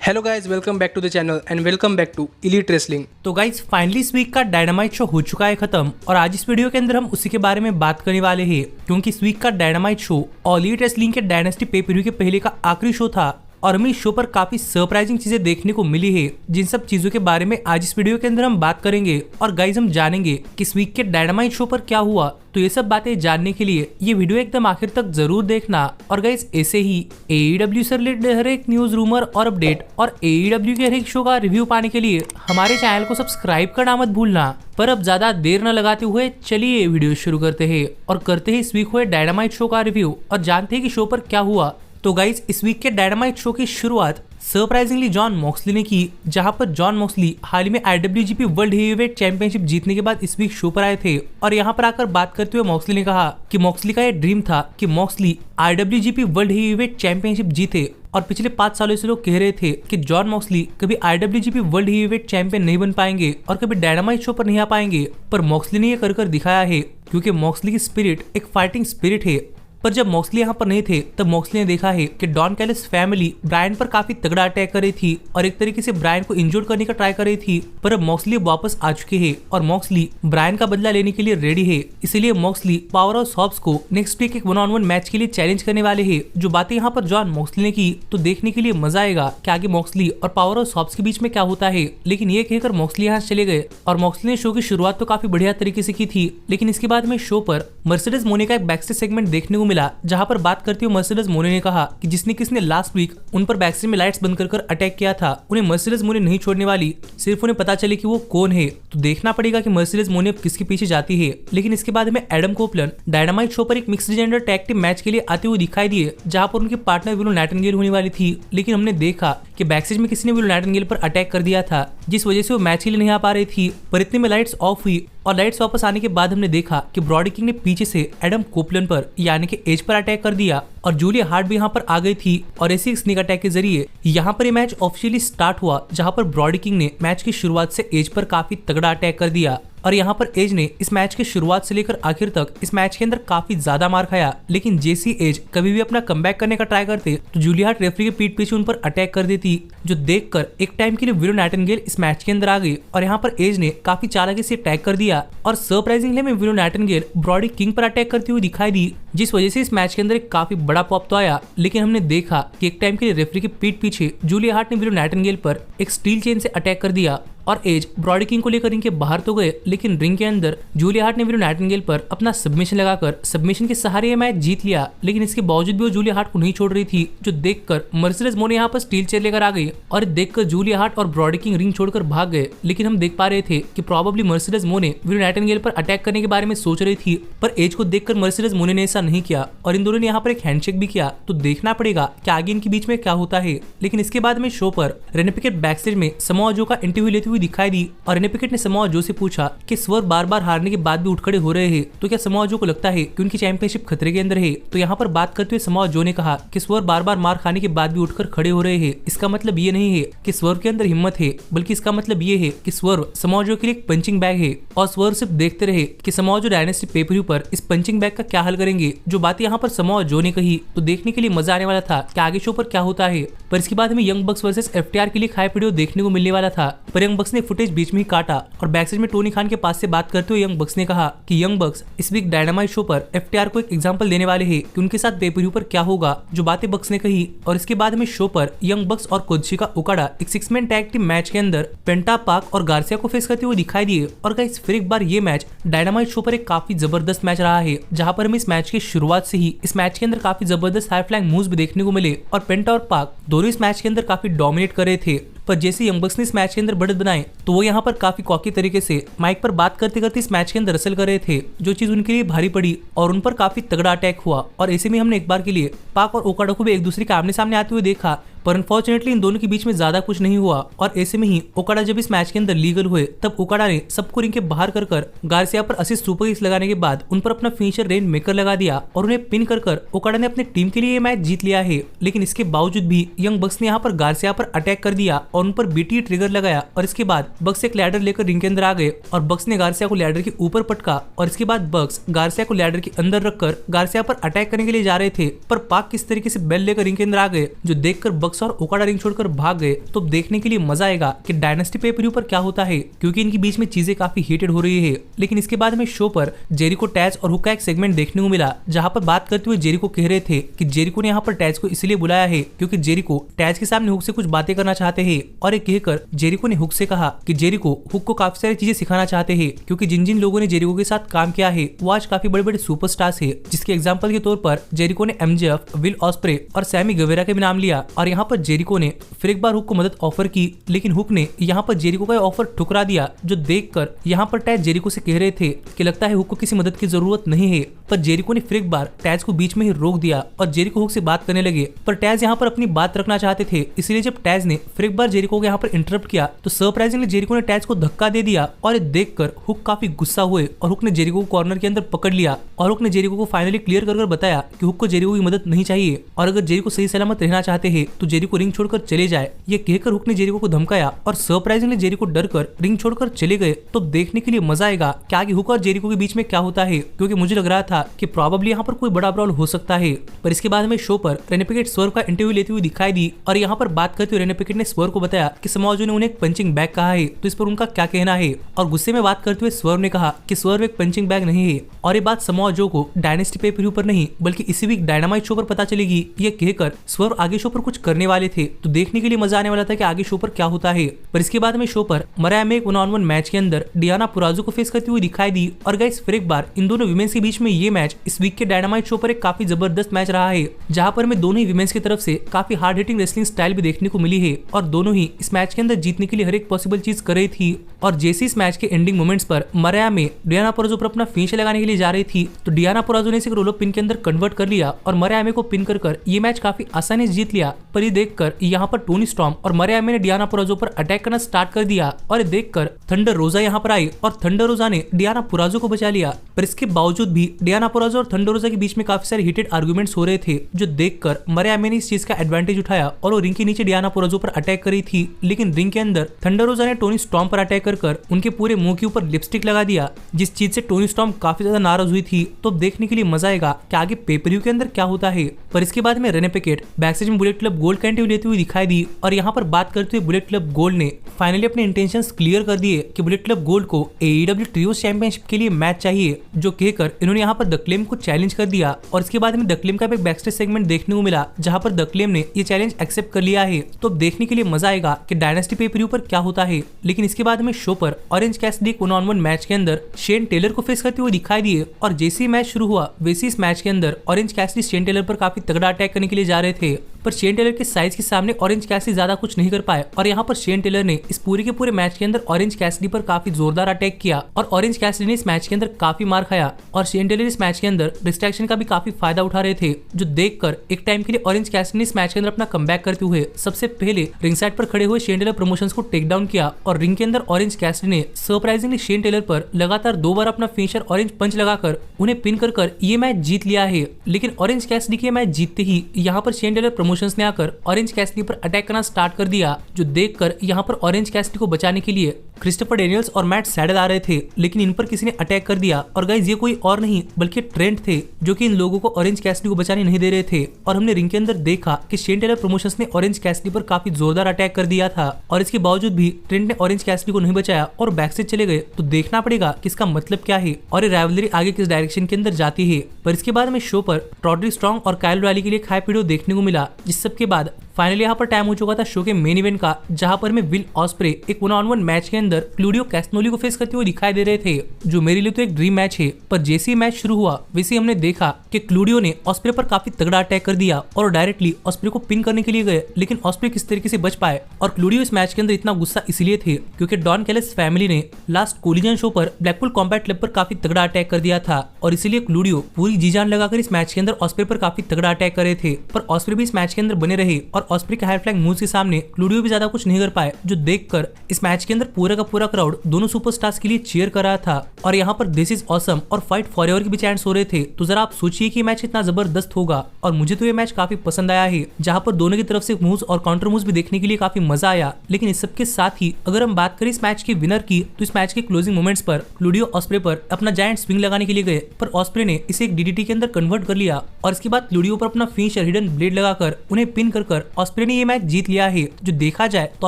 Hello guys, welcome back to the channel and welcome back to elite wrestling. तो guys finally इस week का dynamite show हो चुका है खत्म और आज इस वीडियो के अंदर हम उसी के बारे में बात करने वाले हैं क्योंकि इस वीक का डायनामाइट शो और इलीट रेसलिंग के डायनेस्टी पे पर व्यू के पहले का आखिरी शो था और हमें इस शो पर काफी सरप्राइजिंग चीजें देखने को मिली है। जिन सब चीजों के बारे में आज इस वीडियो के अंदर हम बात करेंगे और गाइज हम जानेंगे कि इस वीक के डायनामाइट शो पर क्या हुआ। तो ये सब बातें जानने के लिए ये वीडियो एकदम आखिर तक जरूर देखना। और गाइज ऐसे ही AEW से रिलेटेड हर एक न्यूज, रूमर और अपडेट और AEW के हर एक शो का रिव्यू पाने के लिए हमारे चैनल को सब्सक्राइब करना मत भूलना। पर अब ज्यादा देर न लगाते हुए चलिए वीडियो शुरू करते हैं और करते हैं इस वीक हुए डायनामाइट शो का रिव्यू और जानते हैं कि शो पर क्या हुआ। तो गाइज इस वीक के डायनामाइट शो की शुरुआत सरप्राइजिंगली जॉन मॉक्सली ने की, जहां पर जॉन मॉक्सली हाल ही में IWGP वर्ल्ड हेवीवेट चैंपियनशिप जीतने के बाद इस वीक शो पर आए थे और यहां पर आकर बात करते हुए मॉक्सली ने कहा कि मॉक्सली का यह ड्रीम था कि Moxley IWGP world heavyweight championship जीते और पिछले 5 सालों से लोग कह रहे थे कि जॉन मॉक्सली कभी IWGP वर्ल्ड हेवीवेट चैंपियन नहीं बन पाएंगे और कभी डायनामाइट शो पर नहीं आ पाएंगे, पर मॉक्सली ने यह कर दिखाया है क्योंकि मॉक्सली की स्पिरिट एक फाइटिंग स्पिरिट है। पर जब मॉक्सली यहाँ पर नहीं थे तब मॉक्सली ने देखा है कि डॉन कैलिस फैमिली ब्रायन पर काफी तगड़ा अटैक कर रही थी और एक तरीके से ब्रायन को इंजोर्ड करने का ट्राई कर रही थी। पर अब मॉक्सली वापस आ चुके हैं और मॉक्सली ब्रायन का बदला लेने के लिए रेडी है। इसीलिए मॉक्सली पावर ऑफ हॉब्स को नेक्स्ट वीक एक 1-on-1 मैच के लिए चैलेंज करने वाले हैं। जो बातें यहाँ पर जॉन मॉक्सली ने की तो देखने के लिए मजा आएगा कि आगे मॉक्सली और पावर ऑफ हॉब्स के बीच में क्या होता है। लेकिन ये कहकर मॉक्सली यहाँ चले गए और मॉक्सली ने शो की शुरुआत तो काफी बढ़िया तरीके से की थी, लेकिन इसके बाद में शो पर मर्सिडीज मोने का एक बैकस्टेज सेगमेंट देखने को मिला, जहाँ पर बात करते हुए मर्सिडीज मोने ने कहा कि जिसने किसने लास्ट वीक उन पर बैकस्टेज में लाइट्स बंद कर अटैक किया था उन्हें मर्सिडीज मोने नहीं छोड़ने वाली, सिर्फ उन्हें पता चले कि वो कौन है। तो देखना पड़ेगा कि मर्सिडीज मोने अब किसके पीछे जाती है। लेकिन इसके बाद में एडम कोपलन डायनामाइट शो पर एक mixed gender tag team match के लिए आते हुए दिखाई दिए, जहां पर उनके पार्टनर विलो नाइटिंगेल होने वाली थी। लेकिन हमने देखा कि बैकस्टेज में किसी ने विलो नाइटिंगेल पर अटैक कर दिया था, जिस वजह से वो मैच के लिए नहीं आ पा रही थी। पर इतने में लाइट्स ऑफ हुई और लाइट्स वापस आने के बाद हमने देखा कि ब्रॉडी किंग ने पीछे से एडम कोपलन पर यानी कि एज पर अटैक कर दिया और जूलिया हार्ट भी यहाँ पर आ गई थी और ऐसे एक स्नेक अटैक के जरिए यहाँ पर ये मैच ऑफिशियली स्टार्ट हुआ, जहाँ पर ब्रॉडी किंग ने मैच की शुरुआत से एज पर काफी तगड़ा अटैक कर दिया और यहाँ पर एज ने इस मैच की शुरुआत से लेकर आखिर तक इस मैच के अंदर काफी ज्यादा मार खाया। लेकिन जैसी एज कभी भी अपना कमबैक करने का ट्राई करते तो जूलिया हार्ट रेफरी के पीठ पीछे उन पर अटैक कर देती, जो देखकर एक टाइम के लिए विलो नाइटिंगेल इस मैच के अंदर आ गई और यहाँ पर एज ने काफी चालाकी से अटैक कर दिया और सरप्राइजिंगली में विलो नाइटिंगेल ब्रॉडी किंग पर अटैक करती हुई दिखाई दी, जिस वजह से इस मैच के अंदर एक काफी बड़ा पॉप तो आया। लेकिन हमने देखा कि एक टाइम के लिए रेफरी के पीठ पीछे जूलिया हार्ट ने विलो नाइटिंगेल पर एक स्टील चेन से अटैक कर दिया और एज ब्रॉडी किंग को लेकर रिंग के बाहर तो गए, लेकिन रिंग के अंदर जूलिया हार्ट ने विलो नाइटिंगेल पर अपना सबमिशन लगाकर सबमिशन के सहारे ये मैच जीत लिया। लेकिन इसके बावजूद भी वो जूलिया हार्ट को नहीं छोड़ रही थी, जो देखकर मर्सिडीज मोने यहाँ पर स्टील चेयर लेकर आ गई और देखकर जूलिया हार्ट और ब्रॉडी किंग रिंग छोड़कर भाग गए। लेकिन हम देख पा रहे थे कि प्रोबेबली मर्सिडीज मोने विलो नाइटिंगेल पर अटैक करने के बारे में सोच रही थी, पर एज को देखकर मर्सिडीज मोने ने ऐसा नहीं किया और इन दोनों ने यहाँ पर एक हैंडशेक भी किया। तो देखना पड़ेगा कि आगे इनके बीच में क्या होता है। लेकिन इसके बाद में शो पर रेने पिकेट बैकस्टेज में समोआ जो का इंटरव्यू लेते हुए दिखाई दी और रेने पिकेट ने समोआ जो से पूछा कि स्वर्व बार बार हारने के बाद भी उठ खड़े हो रहे हैं, तो क्या समोआ जो को लगता है कि उनकी चैंपियनशिप खतरे के अंदर है। तो यहाँ पर बात करते हुए समोआ जो ने कहा कि स्वर्व बार बार मार खाने के बाद भी उठकर खड़े हो रहे हैं, इसका मतलब ये नहीं है कि स्वर्व के अंदर हिम्मत है, बल्कि इसका मतलब ये है कि स्वर्व समोआ जो के लिए एक पंचिंग बैग है और स्वर्व सिर्फ देखते रहे कि समोआ जो डायनेस्टी पे पर व्यू पर इस पंचिंग बैग का क्या हल करेंगे। जो बात यहाँ पर समोआ जो ने कही तो देखने के लिए मजा आने वाला था कि आगे शो पर क्या होता है। पर इसके बाद हमें यंग बक्स वर्सेस FTR के लिए हाई वीडियो देखने को मिलने वाला था, पर यंग बक्स ने फुटेज बीच में ही काटा और बैकस्टेज में टोनी खान के पास से बात करते हुए यंग बक्स ने कहा कि यंग बक्स इस वीक डायनामाइट शो पर FTR को एक एग्जांपल देने वाले हैं कि उनके साथ पे पर व्यू पर क्या होगा। जो बातें बक्स ने कही और इसके बाद हमें शो पर यंग बक्स और कोत्शिका ओकाडा एक 6-मैन टैग टीम मैच के अंदर पेंटा पाक और गार्सिया को फेस करते हुए दिखाई दिए। और गाइस फिर एक बार ये मैच डायनामाइट शो पर एक काफी जबरदस्त मैच रहा है, जहाँ पर हमें इस मैच की शुरुआत से ही इस मैच के अंदर काफी जबरदस्त हाई फ्लाइंग मूव्स भी देखने को मिले और पेंटा और पाक दोनों इस मैच के अंदर काफी डोमिनेट कर रहे थे। पर जैसे यंग बक्स ने इस मैच के अंदर बढ़त बनाए तो वो यहाँ पर काफी कॉकी तरीके से माइक पर बात करते करते इस मैच के अंदर रसल कर रहे थे, जो चीज उनके लिए भारी पड़ी और उन पर काफी तगड़ा अटैक हुआ। और ऐसे में हमने एक बार के लिए पाक और ओकाडा को भी एक दूसरे के आमने सामने आते हुए देखा, पर अनफॉर्चुनेटली इन दोनों के बीच में ज्यादा कुछ नहीं हुआ। और ऐसे में ही ओकाडा जब इस मैच के अंदर लीगल हुए तब ओकाडा ने सबको रिंग के बाहर कर गार्सिया पर असिस्ट सुपर किक्स लगाने के बाद उन पर अपना फिनिशर रेन मेकर लगा दिया और उन्हें पिन कर ओकाडा ने अपनी टीम के लिए ये मैच जीत लिया है। लेकिन इसके बावजूद भी यंग बक्स ने यहाँ पर गार्सिया पर अटैक कर दिया और उन पर बीटी ट्रिगर लगाया और इसके बाद बक्स एक लैडर लेकर रिंग के अंदर आ गए और बक्स ने गार्सिया को लैडर के ऊपर पटका और इसके बाद बक्स गार्सिया को लैडर के अंदर रखकर गार्सिया पर अटैक करने के लिए जा रहे थे, पर पाक किस तरीके से बेल लेकर रिंग के अंदर आ गए, जो देखकर बक्स और ओकाडा रिंग छोड़कर भाग गए तो देखने के लिए मजा आएगा कि डायनेस्टी पे पर क्या होता है, क्योंकि इनके बीच में चीजें काफी हीटेड हो रही है। लेकिन इसके बाद में शो पर जेरिको, टैज और हुक का एक सेगमेंट देखने को मिला, जहां पर बात करते हुए जेरिको कह रहे थे कि जेरिको ने यहाँ पर टैज को इसलिए बुलाया है क्योंकि जेरिको टैज के सामने हुक से कुछ बातें करना चाहते हैं। और ये कहकर जेरिको ने हुक से कहा कि जेरिको हुक को काफी सारी चीजें सिखाना चाहते हैं, क्योंकि जिन जिन लोगों ने जेरिको के साथ काम किया है वो आज काफी बड़े बड़े सुपरस्टार्स है। जिसके एग्जांपल के तौर पर जेरिको ने MJF, विल ऑस्प्रे और सैमी गवेरा के भी नाम लिया। और यहाँ पर जेरिको ने फिर एक बार हुक को मदद ऑफर की, लेकिन हुक ने यहाँ पर जेरिको का ऑफर ठुकरा दिया, जो देखकर यहाँ पर टैज जेरिको से कह रहे थे कि लगता है हुक को किसी मदद की जरूरत नहीं है। पर जेरिको ने फिर एक बार टैज को बीच में ही रोक दिया और जेरिको हुक से बात करने लगे। पर टैज यहाँ पर अपनी बात रखना चाहते थे, इसलिए जब टैज ने फिर एक बार जेरिको को यहाँ पर इंटरप्ट किया तो सरप्राइजिंगली जेरिको ने टैज को धक्का दे दिया। और ये देखकर हुक काफी गुस्सा हुए और हुक ने जेरिको को कॉर्नर के अंदर पकड़ लिया। और हुक ने जेरिको को फाइनली क्लियर कर बताया कि हुक को जेरिको की मदद नहीं चाहिए और अगर जेरिको सही सलामत रहना चाहते हैं तो जेरिको रिंग छोड़कर चले जाए। ये कहकर हुक ने जेरिको को धमकाया और सरप्राइजिंगली जेरिको डरकर रिंग छोड़कर चले गए। तो देखने के लिए मजा आएगा कि आगे हुक और जेरिको के बीच में क्या होता है, क्योंकि मुझे लग रहा था कि प्रोबेबली यहाँ पर कोई बड़ा ब्रॉल हो सकता है। पर इसके बाद में शो पर रेने पिकेट स्वर्व का इंटरव्यू लेते हुए दिखाई दी और यहाँ पर बात करते हुए रेने पिकेट ने स्वर्व को बताया कि समाओ जो ने उन्हें एक पंचिंग बैग कहा है, तो इस पर उनका क्या कहना है। और गुस्से में बात करते हुए स्वर्व ने कहा कि स्वर्व एक पंचिंग बैग नहीं है। और ये बात समाओ जो को डायनेस्टी पे पर नहीं बल्कि इसी वीक डायनामाइट शो पर पता चलेगी। ये कहकर स्वर्व आगे शो पर कुछ करने वाले थे, तो देखने के लिए मजा आने वाला था कि आगे शो पर क्या होता है। पर इसके बाद में शो पर मराया में एक 1-on-1 मैच के अंदर डियाना पुराजो को फेस करती हुई दिखाई दी। और गाइस फिर एक बार इन दोनों विमेंस के बीच में ये मैच इस वीक के डायनामाइट शो पर एक काफी जबरदस्त मैच रहा है, जहां पर हमें दोनों ही विमेंस की तरफ से काफी हार्ड हिटिंग रेसलिंग स्टाइल भी देखने को मिली है। और दोनों ही इस मैच के अंदर जीतने के लिए हर एक पॉसिबल चीज कर रही थी। और जैसे इस मैच के एंडिंग मोमेंट्स पर मराया में डियाना पुराजो पर अपना फिनिश लगाने के लिए जा रही थी, तो डियाना पुराजो ने इसे रोल अप पिन के अंदर कन्वर्ट कर लिया और मराया में को पिन कर ये मैच काफी आसानी से जीत लिया। पर ये देखकर यहाँ पर टोनी स्टॉर्म और मराया में ने डियाना पुराजो पर अटैक करना स्टार्ट कर दिया। और ये देखकर थंडर रोजा यहाँ पर आई और थंडर रोजा ने डियाना पुराजो को बचा लिया। पर इसके बावजूद भी डियाना पुराजो और थंडर रोजा के बीच में काफी सारे हीटेड आर्गुमेंट्स हो रहे थे, जो देखकर मराया में ने इस चीज का एडवांटेज उठाया और वो रिंग के नीचे डियाना पुराजो पर अटैक करी थी। लेकिन रिंग के अंदर थंडर रोजा ने टोनी स्टॉर्म पर अटैक कर उनके पूरे मुंह के ऊपर लिपस्टिक लगा दिया, जिस चीज से टोनी स्टॉर्म काफी ज्यादा नाराज हुई थी। तो देखने के लिए मजा आएगा कि आगे पेपरव्यू के अंदर क्या होता है। पर इसके बाद में रेने पिकेट बैकस्टेज में बुलेट क्लब गोल्ड का इंटरव्यू लेते हुए दिखाई दी और यहाँ पर बात करते हुए बुलेट क्लब गोल्ड ने फाइनली अपने इंटेंशंस क्लियर कर दिए कि बुलेट क्लब गोल्ड को AEW ट्रियोस चैंपियनशिप के लिए मैच चाहिए, जो कहकर इन्होंने यहाँ पर द क्लेम को चैलेंज कर दिया। और इसके बाद में द क्लेम का एक बैकस्टेज सेगमेंट देखने को मिला, जहाँ पर द क्लेम ने ये चैलेंज एक्सेप्ट कर लिया है। तो देखने के लिए मजा आएगा कि डायनेस्टी पे पर क्या होता है। लेकिन इसके बाद में शो पर ऑरेंज कैसिडी 1-on-1 मैच के अंदर शेन टेलर को फेस करते हुए दिखाई दिए और जैसे ही मैच शुरू हुआ वैसे इस मैच के अंदर ऑरेंज कैसिडी शेन टेलर पर काफी तगड़ा अटैक करने के लिए जा रहे थे। पर शेन टेलर के साइज के सामने ऑरेंज कैसिडी ज्यादा कुछ नहीं कर पाए और यहाँ पर शेन टेलर ने इस पूरे के पूरे मैच के अंदर ऑरेंज कैसिडी पर काफी जोरदार अटैक किया और ऑरेंज कैसिडी ने इस मैच के अंदर काफी मार खाया। और शेन टेलर इस मैच के अंदर डिस्ट्रैक्शन का भी काफी फायदा उठा रहे थे, जो देखकर एक टाइम के लिए ऑरेंज कैसिडी ने इस मैच के अंदर अपना कमबैक करते हुए सबसे पहले रिंग साइड पर खड़े हुए शेन टेलर प्रमोशंस को टेक डाउन किया। और रिंग के अंदर ऑरेंज कैसिडी ने सरप्राइजिंगली शेन टेलर पर लगातार 2 बार अपना फिनिशर ऑरेंज पंच लगाकर उन्हें पिन कर ये मैच जीत लिया है। लेकिन ऑरेंज कैसिडी के मैच जीतते ही यहाँ पर शेन टेलर प्रमोशंस ने आकर ऑरेंज कैसिडी पर अटैक करना स्टार्ट कर दिया, जो देखकर यहाँ पर ऑरेंज कैसिडी को बचाने के लिए क्रिस्टोफर डेनियल्स और मैट सैडल आ रहे थे, लेकिन इन पर किसी ने अटैक कर दिया। और गाइस ये कोई और नहीं बल्कि ट्रेंट थे, जो कि इन लोगों को ऑरेंज कैसिडी को बचाने नहीं दे रहे थे। और हमने रिंग के अंदर देखा कि शेन टेलर प्रमोशंस ने ऑरेंज कैसिडी पर काफी जोरदार अटैक कर दिया था और इसके बावजूद भी ट्रेंट ने ऑरेंज कैसिडी को नहीं बचाया और बैक से चले गए। तो देखना पड़ेगा कि इसका मतलब क्या है और ये राइवलरी आगे किस डायरेक्शन के अंदर जाती है। पर इसके बाद में शो पर रॉड्रिक स्ट्रॉन्ग और काइल रैली के लिए एक हाइप वीडियो देखने को मिला, जिस सब के बाद फाइनली यहाँ पर टाइम हो चुका था शो के मेन इवेंट का, जहां पर हमें विल ऑस्प्रे एक 1-on-1 मैच के अंदर क्लूडियो कैस्टनोली को फेस करते हुए दिखाई दे रहे थे, जो मेरे लिए तो एक ड्रीम मैच है। पर जैसे ही मैच शुरू हुआ वैसे हमने देखा कि क्लूडियो ने ऑस्प्रे पर काफी तगड़ा अटैक कर दिया और डायरेक्टली ऑस्प्रे को पिन करने के लिए गए, लेकिन ऑस्प्रे किस तरीके से बच पाए। और क्लूडियो इस मैच के अंदर इतना गुस्सा इसलिए थे क्योंकि डॉन कैलिस फैमिली ने लास्ट कोलिजन शो पर ब्लैकपूल कॉम्बैट क्लब पर काफी तगड़ा अटैक कर दिया था और इसीलिए क्लूडियो पूरी जी जान लगाकर इस मैच के अंदर ऑस्प्रे पर काफी तगड़ा अटैक कर रहे थे। पर ऑस्प्रे भी इस मैच के अंदर बने रहे और ऑस्प्रे के हाई फ्लाइंग मूव्स के सामने क्लूडियो भी ज्यादा कुछ नहीं कर पाए, जो देखकर इस मैच के अंदर पूरा का पूरा क्राउड दोनों सुपरस्टार्स के लिए चीयर कर रहा था। और यहाँ पर दिस इज ऑसम और फाइट फॉरएवर के भी चैंट्स हो रहे थे। तो जरा आप सोचिए कि मैच इतना जबरदस्त होगा। और मुझे तो ये मैच काफी पसंद आया है, जहाँ पर दोनों की तरफ से मूव्स और काउंटर मूव्स भी देखने के लिए काफी मजा आया। लेकिन इस सबके साथ ही अगर हम बात करें इस मैच के विनर की, तो इस मैच के क्लोजिंग मोमेंट्स पर क्लूडियो ऑस्प्रे पर अपना जायंट स्विंग लगाने के लिए गए, पर ऑस्प्रे ने इसे एक डीडीटी के अंदर कन्वर्ट कर लिया और इसके बाद क्लूडियो पर अपना फिनिशर हिडन ब्लेड लगाकर उन्हें पिन कर ऑस्प्रे ने ये मैच जीत लिया है, जो देखा जाए तो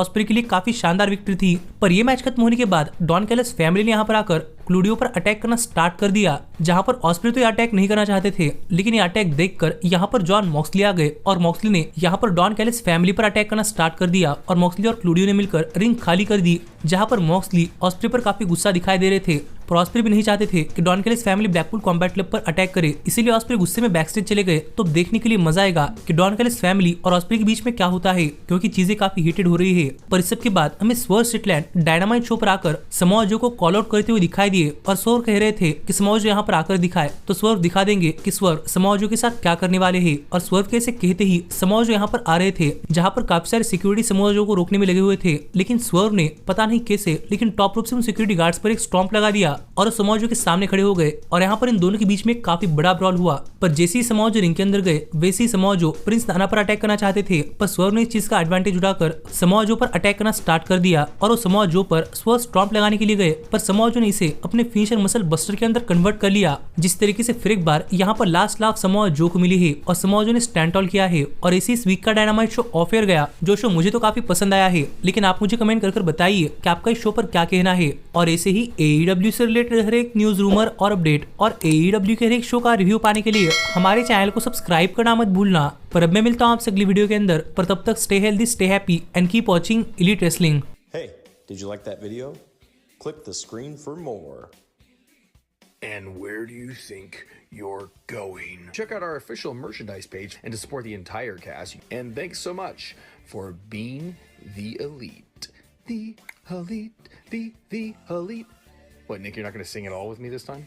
ऑस्प्रे के लिए काफी शानदार विक्ट्री थी। पर ये मैच खत्म होने के बाद डॉन कैलिस फैमिली ने यहाँ पर आकर क्लूडियो पर अटैक करना स्टार्ट कर दिया, जहां पर ऑस्प्रे तो ये अटैक नहीं करना चाहते थे, लेकिन ये अटैक देखकर यहाँ पर जॉन मॉक्सली आ गए और मॉक्सली ने यहाँ पर डॉन कैलिस फैमिली पर अटैक करना स्टार्ट कर दिया और मॉक्सली और क्लूडियो ने मिलकर रिंग खाली कर दी, जहां पर मॉक्सली ऑस्प्रे पर काफी गुस्सा दिखाई दे रहे थे। पर ऑस्प्रे भी नहीं चाहते थे कि Don Callis family Blackpool Combat Club पर अटैक करे, इसीलिए ऑस्प्रे गुस्से में बैकस्टेज चले गए। तो देखने के लिए मजा आएगा कि डॉन कैलिस फैमिली और ऑस्प्रे के बीच में क्या होता है, क्योंकि चीजें काफी हीटेड हो रही है। पर इस सब के बाद हमें स्वर्व स्ट्रिकलैंड डायनामाइट शो पर आकर समोआ जो को कॉल आउट करते हुए दिखाई दिए और स्वर्व कह रहे थे कि समोआ जो यहाँ पर आकर दिखाए तो स्वर्व दिखा देंगे कि स्वर्व समोआ जो के साथ क्या करने वाले हैं। और स्वर्व के ऐसे कहते ही समोआ जो यहाँ पर आ रहे थे, जहाँ पर काफी सारे सिक्योरिटी समोआ जो को रोकने में लगे हुए थे, लेकिन स्वर्व ने पता नहीं कैसे लेकिन टॉप रूप से उन सिक्योरिटी गार्ड्स पर एक स्टॉम्प लगा दिया और समोआ जो के सामने खड़े हो गए और यहाँ पर इन दोनों के बीच में काफी बड़ा ब्रॉल हुआ। पर जैसे ही समोआ जो रिंग के अंदर गए, वैसे ही समोआ जो प्रिंस नाना पर अटैक करना चाहते थे, पर स्वर्व ने इस चीज का एडवांटेज उठाकर समोआ जो पर अटैक करना स्टार्ट कर दिया और वो समोआ जो पर स्वर्व स्टॉम्प लगाने के लिए गए, पर समोआ जो ने इसे अपने फिनिशर मसल बस्टर के अंदर कन्वर्ट कर लिया, जिस तरीके से फिर एक बार यहाँ पर लास्ट लाफ समोआ जो को मिली है और समोआ जो ने स्टैंड ऑल किया है। और इसी इस वीक का डायनामाइट शो ऑफ एयर गया, जो शो मुझे तो काफी पसंद आया है, लेकिन आप मुझे कमेंट कर बताइए कि आपका इस शो पर क्या कहना है। और ऐसे ही AEW से रिलेटेड हर एक न्यूज, रूमर और अपडेट और AEW के हर एक शो का रिव्यू पाने के लिए हमारे चैनल को सब्सक्राइब करना मत भूलना। पर अब मैं मिलता हूँ आपसे अगली वीडियो के अंदर, पर तब तक stay healthy, stay happy and keep watching elite wrestling. Hey, did you like that video? Click the screen for more. And where do you think you're going? Check out our official merchandise page and to support the entire cast. And thanks so much for being the elite. The elite, the elite. What, Nick, you're not going to sing it all with me this time?